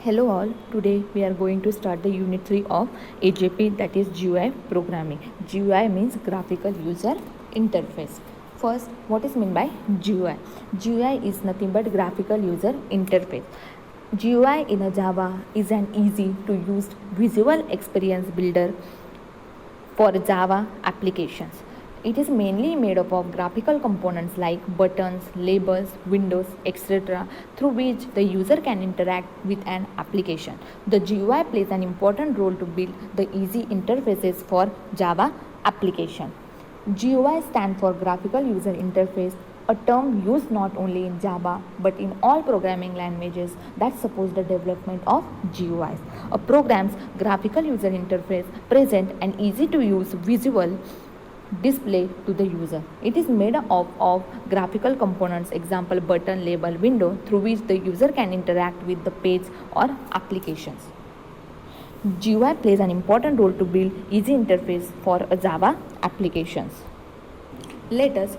Hello all, today we are going to start the unit 3 of AJP, that is GUI programming. GUI means graphical user interface. First, what is meant by GUI? GUI is nothing but graphical user interface. GUI in a Java is an easy to use visual experience builder for Java applications. It is mainly made up of graphical components like buttons, labels, windows, etc., through which the user can interact with an application. The GUI plays an important role to build the easy interfaces for Java application. GUI stands for Graphical User Interface, a term used not only in Java but in all programming languages that support the development of GUIs. A program's graphical user interface present an easy to use visual display to the user. It is made up of graphical components, example button, label, window, through which the user can interact with the page or applications. GUI plays an important role to build easy interface for Java applications. Let us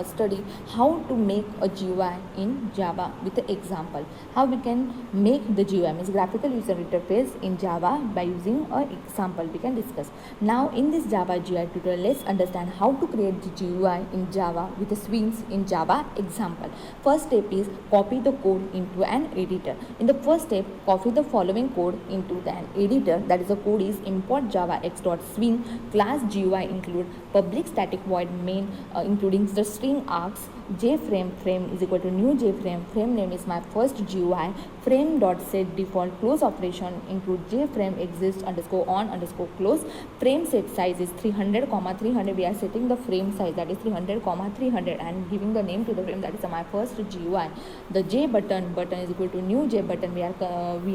study how to make a GUI in Java with an example. How we can make the GUI means graphical user interface in Java by using an example we can discuss. Now in this Java GUI tutorial, let's understand how to create the GUI in Java with the swings in Java example. First step is copy the code into an editor. In the first step, copy the following code into an editor. That is, the code is import javax.swing class GUI include public static void main including the string args jframe frame is equal to new jframe frame name is my first GUI frame dot set default close operation include jframe exist underscore on underscore close frame set size is 300 comma 300. We are setting the frame size, that is 300 comma 300, and giving the name to the frame, that is my first GUI. The j button is equal to new j button. We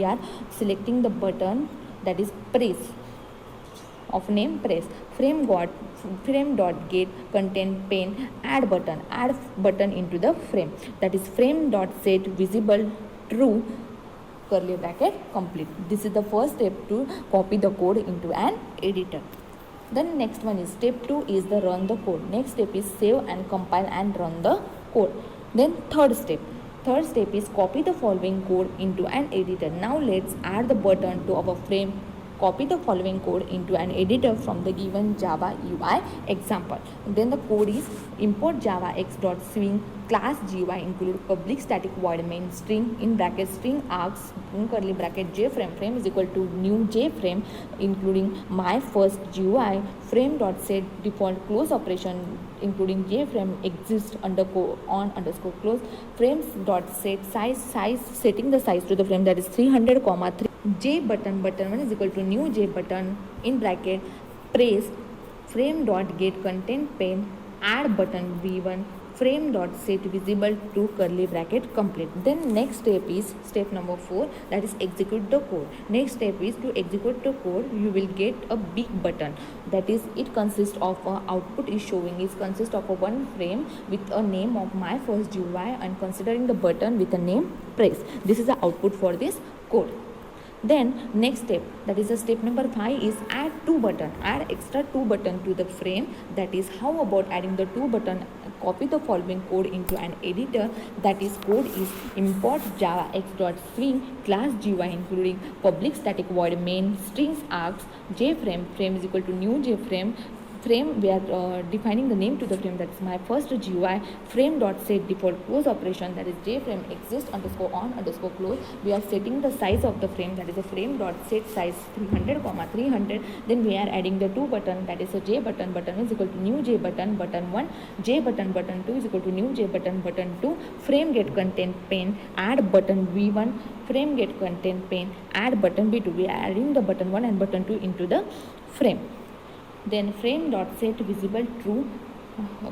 are selecting the button, that is press of name press. Frame dot get content pane add button into the frame, that is frame dot set visible true curly bracket complete. This is the first step to copy the code into an editor. Then next one is step 2 is the run the code. Next step is save and compile and run the code. Then third step is copy the following code into an editor. Now let's add the button to our frame. Copy the following code into an editor from the given Java UI example. Then the code is import javax.swing class GUI include public static void main string in bracket string args in curly bracket jframe frame is equal to new jframe including my first GUI frame dot set default close operation including jframe exist underscore on underscore close frames dot set size setting the size to the frame, that is 300 comma 3 j button 1 is equal to new j button in bracket press frame dot get content pane add button v1 frame dot set visible to curly bracket complete. Then next step is step number 4, that is execute the code. Next step is to execute the code. You will get a big button, that is it consists of output is showing is consist of a one frame with a name of my first GUI and considering the button with a name press. This is the output for this code. Then next step, that is the step number 5 is add extra two button to the frame. That is how about adding the two button. Copy the following code into an editor, that is code is import javax.swing class GUI including public static void main strings args jframe frame is equal to new jframe frame. We are defining the name to the frame, that is my first GUI frame dot set default close operation, that is jframe exist underscore on underscore close. We are setting the size of the frame, that is a frame dot set size 300 comma 300. Then we are adding the two button, that is a j button is equal to new j button 1 j button 2 is equal to new j button 2 frame get content pane add button v1 frame get content pane add button v2. We are adding the button 1 and button 2 into the frame. Then frame dot set visible true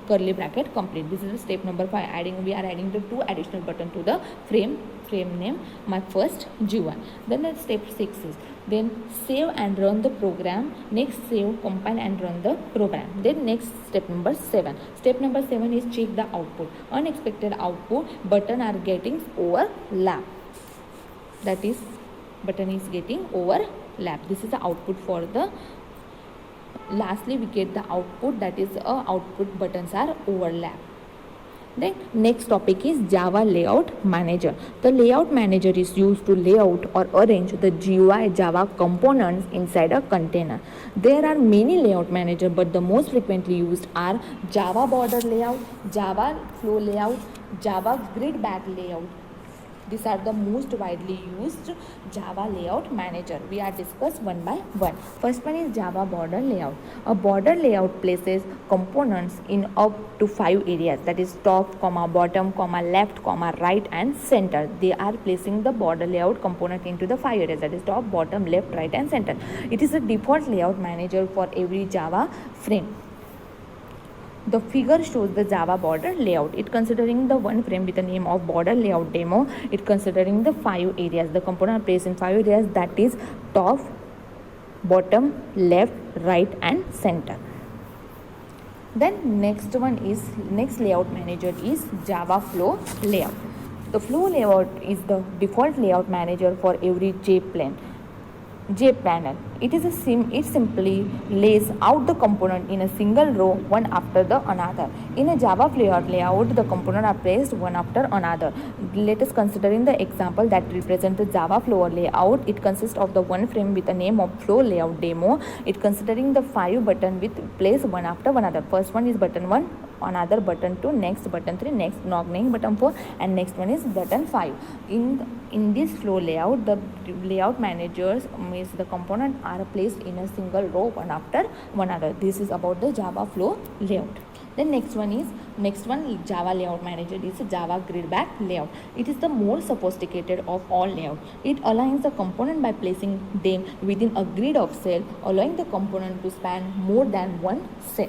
curly bracket complete. This is step number 5. We are adding the two additional button to the frame name my first GUI. Then the step 6 is then save and run the program. Next save, compile and run the program. Then next step number 7. Step number 7 is check the output. Unexpected output button are getting overlap. That is button is getting overlap. This is the output for the. Lastly, we get the output, that is output buttons are overlap. Then next topic is Java Layout Manager. The Layout Manager is used to layout or arrange the GUI Java components inside a container. There are many layout managers, but the most frequently used are Java Border Layout, Java Flow Layout, Java Grid Bag Layout. These are the most widely used Java layout manager. We are discussed one by one. First one is Java border layout. A border layout places components in up to 5 areas, that is top, bottom, left, right and center. They are placing the border layout component into the 5 areas, that is top, bottom, left, right and center. It is a default layout manager for every Java frame. The figure shows the Java border layout. It considering the one frame with the name of border layout demo. It considering the 5 areas. The component are placed in 5 areas, that is top, bottom, left, right and center. Then next layout manager is Java Flow Layout. The flow layout is the default layout manager for every JPanel. It simply lays out the component in a single row, one after the another. In a Java flow layout, the components are placed one after another. Let us consider in the example that represents the Java flow layout. It consists of the one frame with the name of flow layout demo. It considering the 5 buttons with placed one after another. First one is button 1, another button 2, next button 3, next button 4 and next one is button 5. In this flow layout, the layout managers means the component are placed in a single row one after another. This is about the Java flow layout. Then next one Java layout manager is Java grid bag layout. It is the more sophisticated of all layout. It aligns the component by placing them within a grid of cells, allowing the component to span more than one cell.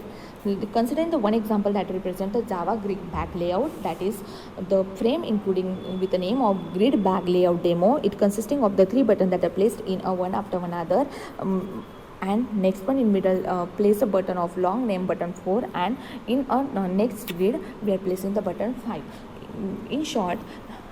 Considering the one example that represents the Java grid bag layout, that is the frame including with the name of grid bag layout demo. It consisting of the 3 buttons that are placed in a one after another. And next one in middle, place a button of long name button 4, and in a next grid we are placing the button 5. In short,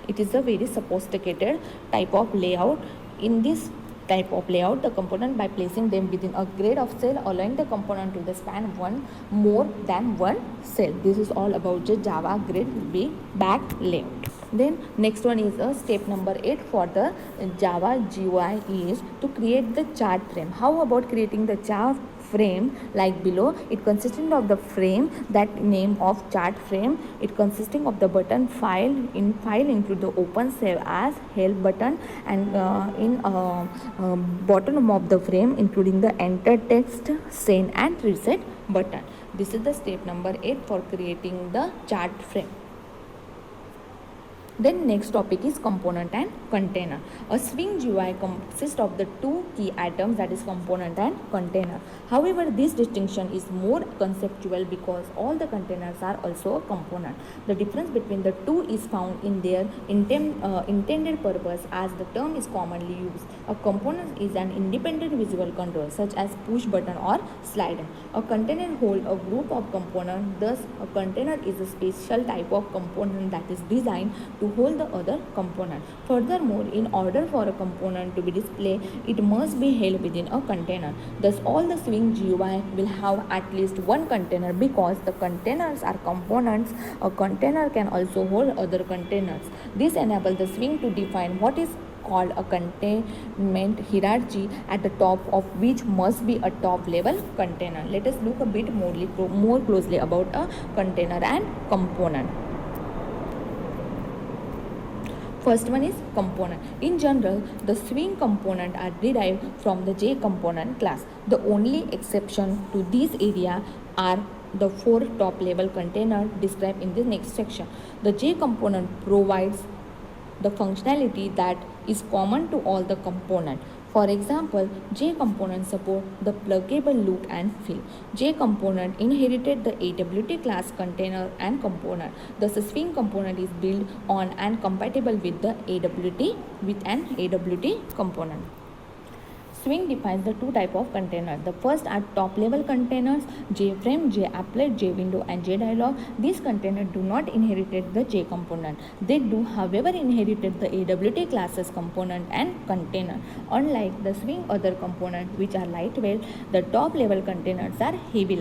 it is a very sophisticated type of layout. In this type of layout, the component by placing them within a grid of cell, allowing the component to the span one more than one cell. This is all about the Java grid bag layout. Then next one is step number 8 for the Java GUI is to create the chart frame. How about creating the chart frame? Like below, it consisting of the frame that name of chart frame. It consisting of the button file. In file include the open, save as, help button, and in bottom of the frame including the enter text, send and reset button. This is the step number 8 for creating the chart frame. Then next topic is component and container. A Swing GUI consists of the 2 key items, that is component and container. However, this distinction is more conceptual because all the containers are also a component. The difference between the two is found in their intended purpose, as the term is commonly used. A component is an independent visual control such as push button or slider. A container holds a group of components. Thus, a container is a special type of component that is designed to hold the other component. Furthermore, in order for a component to be displayed, it must be held within a container. Thus, all the Swing GUI will have at least one container because the containers are components. A container can also hold other containers. This enables the Swing to define what is called a containment hierarchy, at the top of which must be a top level container. Let us look a bit more closely about a container and component. First one is component. In general, the Swing component are derived from the JComponent class. The only exception to this area are the 4 top level containers described in the next section. The JComponent provides the functionality that is common to all the components. For example, JComponent support the pluggable look and feel. JComponent inherited the AWT class container and component. Thus, the Swing component is built on and compatible with the an AWT component. Swing defines the 2 types of containers. The first are top level containers, JFrame, JApplet, JWindow and JDialog. These containers do not inherit the JComponent. They do, however, inherit the AWT classes component and container. Unlike the Swing other components which are lightweight, the top level containers are heavy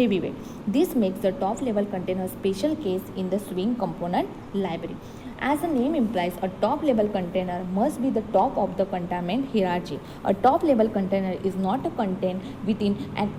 heavyweight. This makes the top level container special case in the Swing component library. As the name implies, a top level container must be the top of the containment hierarchy. A top level container is not contained within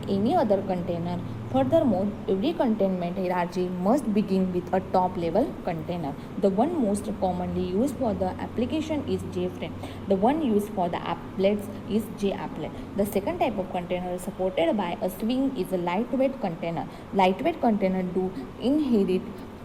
any other container. Furthermore, every containment hierarchy must begin with a top level container. The one most commonly used for the application is JFrame. The one used for the applets is JApplet. The second type of container supported by a Swing is a lightweight container. Lightweight container do inherit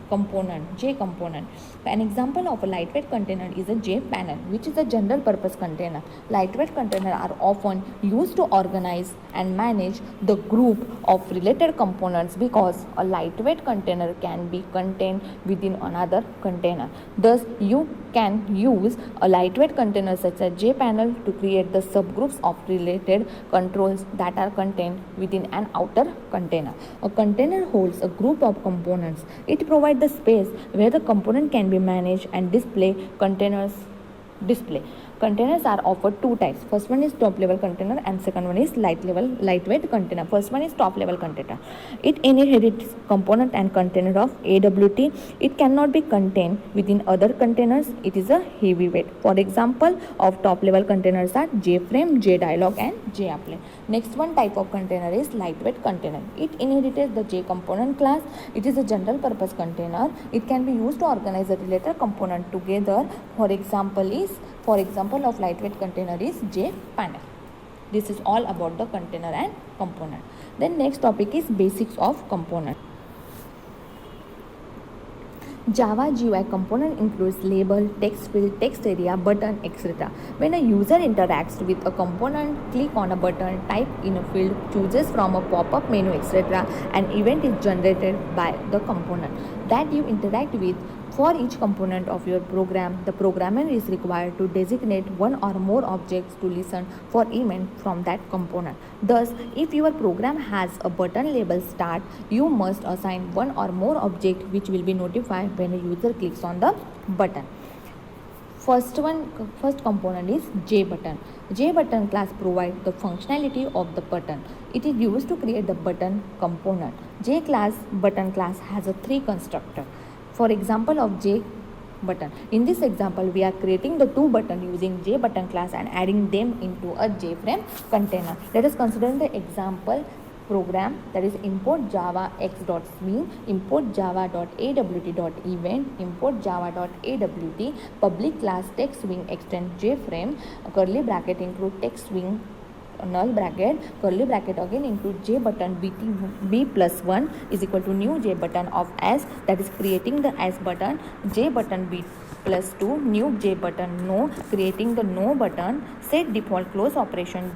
component, J component. An example of a lightweight container is a J panel, which is a general purpose container. Lightweight containers are often used to organize and manage the group of related components because a lightweight container can be contained within another container. Thus, you can use a lightweight container such as J panel to create the subgroups of related controls that are contained within an outer container. A container holds a group of components. It provides the space where the component can be managed and display. Containers are offered two types. First one is top level container and second one is lightweight container. First one is top level container. It inherits component and container of AWT. It cannot be contained within other containers. It is a heavyweight. For example of top level containers are JFrame, JDialog and JApplet. Next one type of container is lightweight container. It inherits the J component class. It is a general purpose container. It can be used to organize the related component together. For example of lightweight container is J panel. This is all about the container and component. Then next topic is basics of component. Java GUI component includes label, text field, text area, button, etc. When a user interacts with a component, click on a button, type in a field, chooses from a pop-up menu, etc. An event is generated by the component that you interact with. For each component of your program, the programmer is required to designate one or more objects to listen for event from that component. Thus, if your program has a button label start, you must assign one or more object which will be notified when a user clicks on the button. First component is JButton. JButton class provides the functionality of the button. It is used to create the button component. Button class has a three constructor. For example of JButton. In this example, we are creating the two buttons using JButton class and adding them into a JFrame container. Let us consider the example program, that is import java x.swing, import java.awt.event, import java.awt, public class text swing extend JFrame, curly bracket include text swing, null bracket, curly bracket again include JButton b plus 1 is equal to new JButton of s, that is creating the s button, JButton b plus 2, new JButton no, creating the no button, set default close operation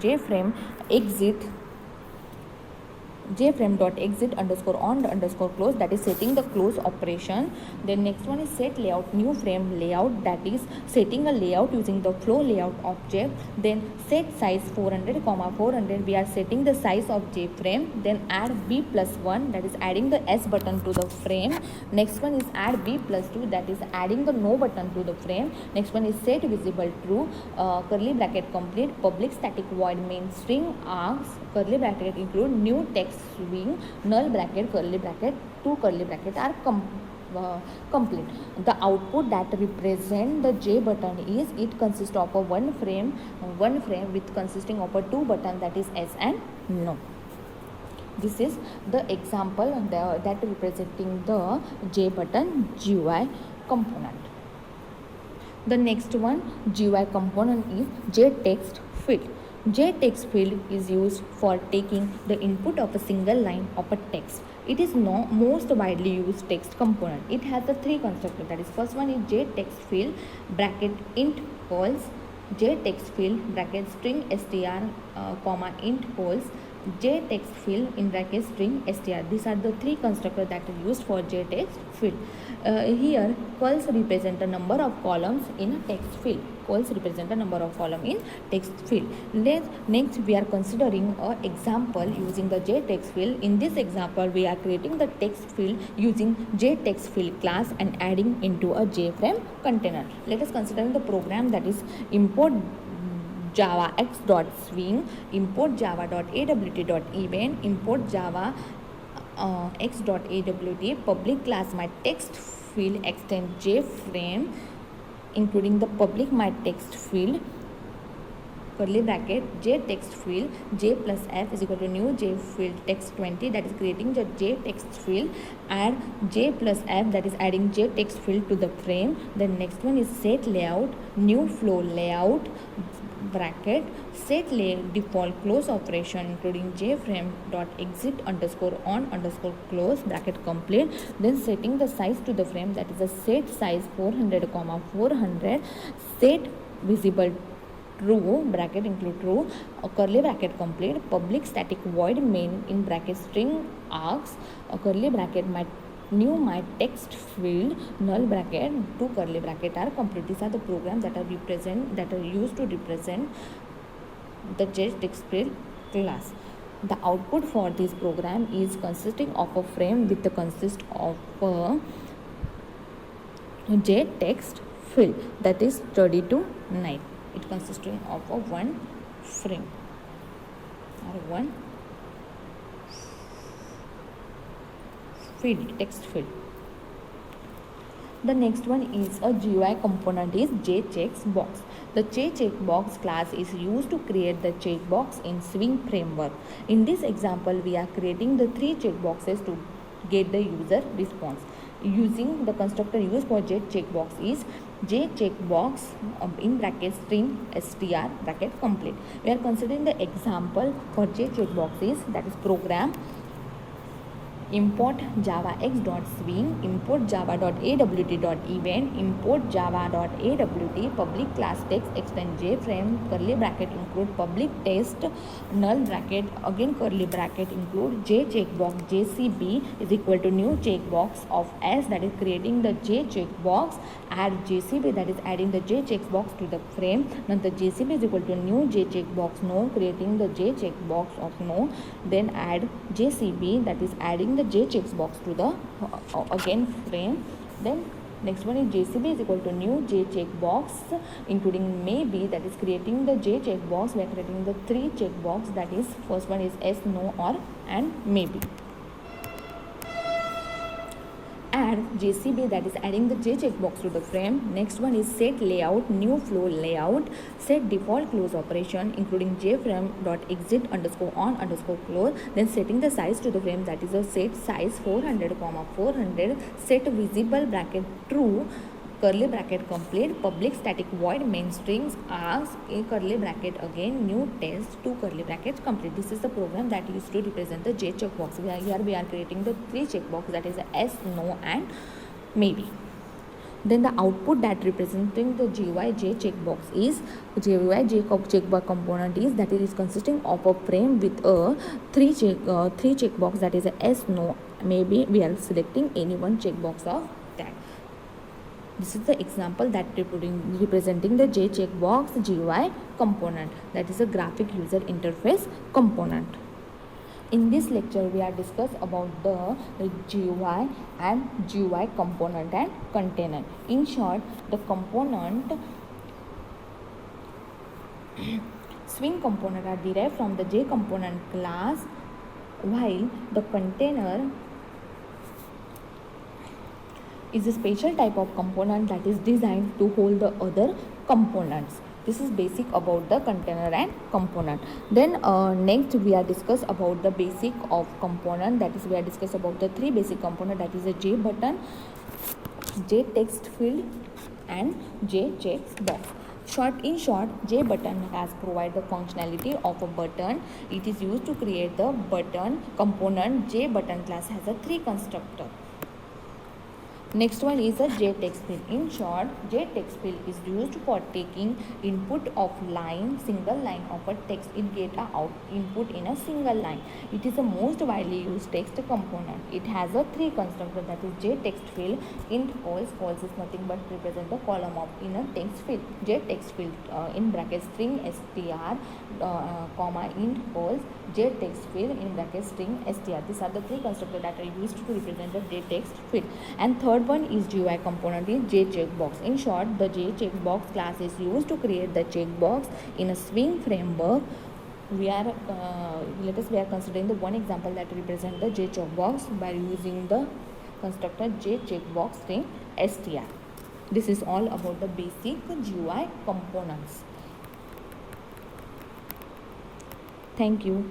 JFrame.exit underscore on underscore close, that is setting the close operation. Then next one is set layout new frame layout, that is setting a layout using the flow layout object. Then set size 400, 400, we are setting the size of JFrame. Then add b plus 1, that is adding the s button to the frame. Next one is add b plus 2, that is adding the no button to the frame. Next one is set visible true, curly bracket complete, public static void main string args, curly bracket include new text swing, null bracket, curly bracket, two curly bracket are complete. The output that represent the J button is, it consists of a one frame with consisting of a two button, that is S and no. This is the example that representing the J button GUI component. The next one GUI component is JText field. JText field is used for taking the input of a single line of a text. It is most widely used text component. It has the three constructors, that is first one is JText field bracket int calls, JText field bracket string str int calls, JText field in bracket string str. These are the three constructors that are used for JText field. Here calls represent the number of columns in a text field. Calls represent the number of columns in text field. Next we are considering an example using the JText field. In this example we are creating the text field using JText field class and adding into a JFrame container. Let us consider the program, that is import java x.swing, import java.awt.event, import java x dot awt public class my text field extend j frame including the public my text field curly bracket j text field j plus f is equal to new j field text 20, that is creating the j text field, add j plus f, that is adding j text field to the frame. Then next one is set layout new flow layout bracket set default close operation including j frame dot exit underscore on underscore close bracket complete. Then setting the size to the frame, that is a set size 400 comma 400, set visible true bracket include true, curly bracket complete, public static void main in bracket string args, curly bracket my new my text field null bracket two curly bracket are complete. These are the programs that are used to represent the text field class. The output for this program is consisting of a frame with the consist of a j text field, that is 30 to 9. It consisting of a one frame or one field text field. The next one is a GUI component is JCheckbox. The JCheckbox class is used to create the checkbox in Swing framework. In this example, we are creating the 3 checkboxes to get the user response. Using the constructor used for JCheckbox is JCheckbox in bracket string str bracket complete. We are considering the example for JCheckbox is, that is program import java x dot swing, import java dot awt dot event, import java dot awt public class text extend j frame curly bracket include public test null bracket again curly bracket include j checkbox jcb is equal to new checkbox of s, that is creating the j checkbox, add jcb, that is adding the j checkbox to the frame. Now the jcb is equal to new j checkbox no, creating the j checkbox of no, then add jcb, that is adding the j checkbox to the again frame. Then next one is jcb is equal to new j checkbox including maybe, that is creating the j checkbox. We are creating the 3 checkbox, that is first one is s no or and maybe. Add jcb, that is adding the j checkbox to the frame. Next one is set layout new flow layout, set default close operation including j frame dot exit underscore on underscore close, then setting the size to the frame, that is a set size 400 comma 400, set visible bracket true curly bracket complete, public static void main strings asks a curly bracket again new test two curly brackets complete. This is the program that used to represent the j checkbox. Here we are creating the 3 checkbox, that is s no and maybe. Then the output that representing the GUI j checkbox is GUI j checkbox component is, that it is consisting of a frame with a 3 checkbox, that is a s no maybe. We are selecting any one checkbox of that. This is the example that representing the j checkbox GUI component, that is a graphic user interface component. In this lecture, we are discuss about the GUI and GUI component and container. In short, the component swing component are derived from the j component class, while the container is a special type of component that is designed to hold the other components. This is basic about the container and component. Then next we are discuss about the basic of component, that is we are discuss about the 3 basic component, that is a j button, j text field and j checkbox. In short, j button has provide the functionality of a button. It is used to create the button component. J button class has a 3 constructor. Next one is a JText field. In short, JText field is used for taking input of single line of a text. It get a out input in a single line. It is the most widely used text component. It has a 3 constructor, that is JText field, int false. False is nothing but represent the column of in a text field. JText field in bracket string str comma int false. JText field in bracket string str. These are the 3 constructors that are used to represent the JText field. And third one is GUI component is JCheckbox. In short, the JCheckbox class is used to create the checkbox in a Swing framework. we are considering the one example that represent the J checkbox by using the constructor J checkbox string str. This is all about the basic GUI components. Thank you.